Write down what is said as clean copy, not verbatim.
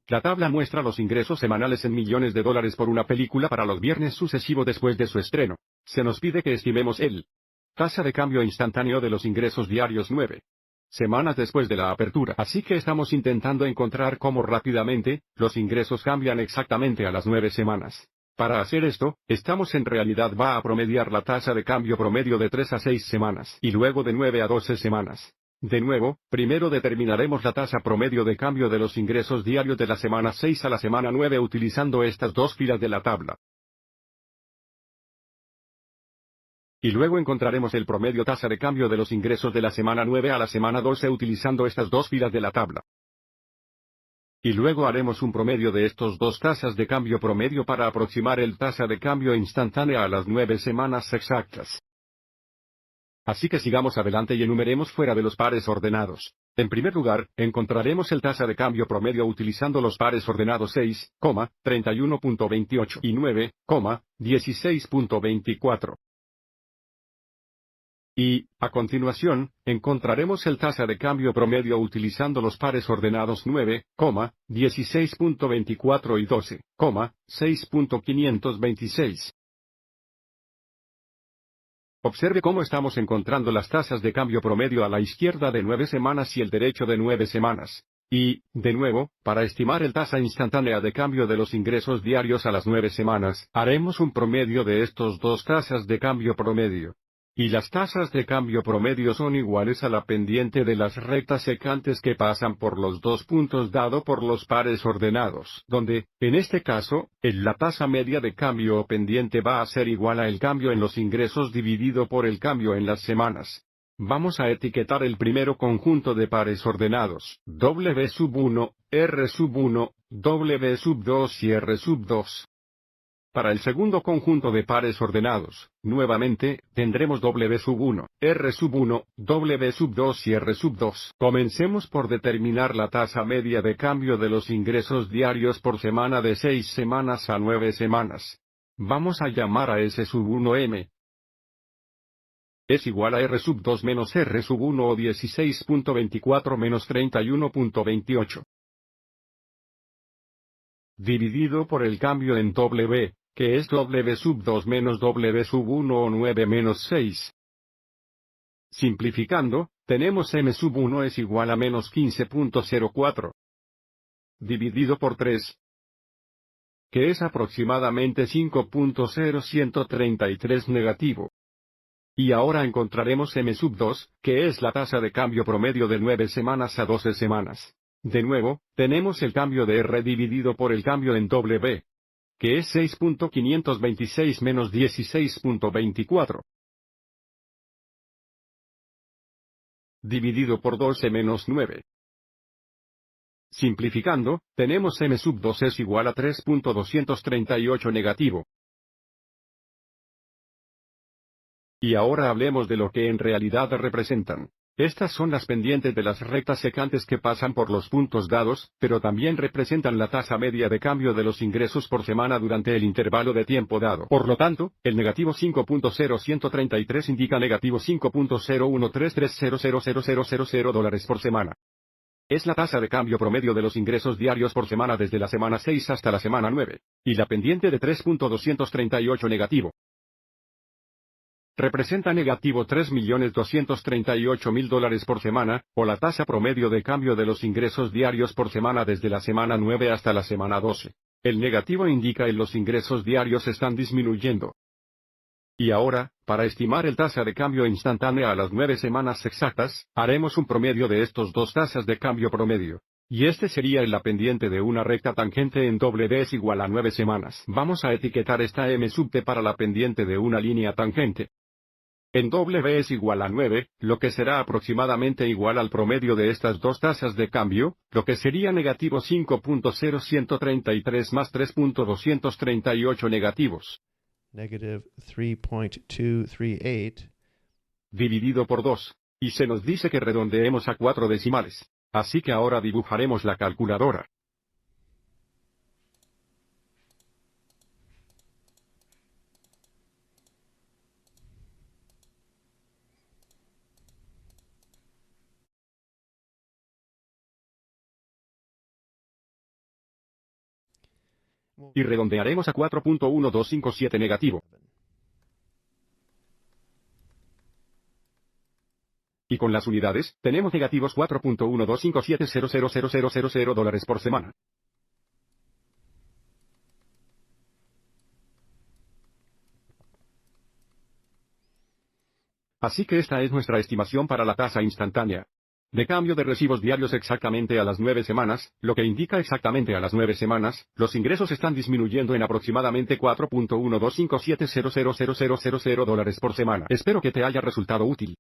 La tabla muestra los ingresos semanales en millones de dólares por una película para los viernes sucesivos después de su estreno. Se nos pide que estimemos el tasa de cambio instantáneo de los ingresos diarios 9 semanas después de la apertura. Así que estamos intentando encontrar cómo rápidamente los ingresos cambian exactamente a las 9 semanas. Para hacer esto, estamos en realidad va a promediar la tasa de cambio promedio de 3 a 6 semanas y luego de 9 a 12 semanas. De nuevo, primero determinaremos la tasa promedio de cambio de los ingresos diarios de la semana 6 a la semana 9 utilizando estas dos filas de la tabla. Y luego encontraremos el promedio tasa de cambio de los ingresos de la semana 9 a la semana 12 utilizando estas dos filas de la tabla. Y luego haremos un promedio de estos dos tasas de cambio promedio para aproximar el tasa de cambio instantánea a las 9 semanas exactas. Así que sigamos adelante y enumeremos fuera de los pares ordenados. En primer lugar, encontraremos el tasa de cambio promedio utilizando los pares ordenados 6, 31.28 y 9, 16.24. Y, a continuación, encontraremos el tasa de cambio promedio utilizando los pares ordenados 9, 16.24 y 12, 6.526. Observe cómo estamos encontrando las tasas de cambio promedio a la izquierda de 9 semanas y el derecho de 9 semanas. Y, de nuevo, para estimar el tasa instantánea de cambio de los ingresos diarios a las 9 semanas, haremos un promedio de estos dos tasas de cambio promedio. Y las tasas de cambio promedio son iguales a la pendiente de las rectas secantes que pasan por los dos puntos dado por los pares ordenados, donde, en este caso, la tasa media de cambio o pendiente va a ser igual a el cambio en los ingresos dividido por el cambio en las semanas. Vamos a etiquetar el primero conjunto de pares ordenados, W1, R1, W2 y R2. Para el segundo conjunto de pares ordenados, nuevamente, tendremos W1, R1, W2 y R2. Comencemos por determinar la tasa media de cambio de los ingresos diarios por semana de 6 semanas a 9 semanas. Vamos a llamar a S1M. Es igual a R2 menos R1 o 16.24 menos 31.28. Dividido por el cambio en W, que es W2 menos W1 o 9 menos 6. Simplificando, tenemos M1 es igual a menos 15.04. Dividido por 3. Que es aproximadamente 5.0133 negativo. Y ahora encontraremos M2, que es la tasa de cambio promedio de 9 semanas a 12 semanas. De nuevo, tenemos el cambio de R dividido por el cambio en W, que es 6.526 menos 16.24. Dividido por 12 menos 9. Simplificando, tenemos M2 es igual a 3.238 negativo. Y ahora hablemos de lo que en realidad representan. Estas son las pendientes de las rectas secantes que pasan por los puntos dados, pero también representan la tasa media de cambio de los ingresos por semana durante el intervalo de tiempo dado. Por lo tanto, el negativo 5.0133 indica negativo 5.0133000000 dólares por semana. Es la tasa de cambio promedio de los ingresos diarios por semana desde la semana 6 hasta la semana 9. Y la pendiente de 3.238 negativo representa negativo 3.238.000 dólares por semana, o la tasa promedio de cambio de los ingresos diarios por semana desde la semana 9 hasta la semana 12. El negativo indica que los ingresos diarios están disminuyendo. Y ahora, para estimar el tasa de cambio instantánea a las 9 semanas exactas, haremos un promedio de estos dos tasas de cambio promedio. Y este sería la pendiente de una recta tangente en W es igual a 9 semanas. Vamos a etiquetar esta M sub T para la pendiente de una línea tangente. En W es igual a 9, lo que será aproximadamente igual al promedio de estas dos tasas de cambio, lo que sería negativo 5.0133 más 3.238 negativos. Negative 3.238. Dividido por 2. Y se nos dice que redondeemos a 4 decimales. Así que ahora dibujaremos la calculadora. Y redondearemos a 4.1257 negativo. Y con las unidades, tenemos negativos 4.1257000000 dólares por semana. Así que esta es nuestra estimación para la tasa instantánea de cambio de recibos diarios exactamente a las 9 semanas, lo que indica exactamente a las 9 semanas, los ingresos están disminuyendo en aproximadamente 4.12570000 dólares por semana. Espero que te haya resultado útil.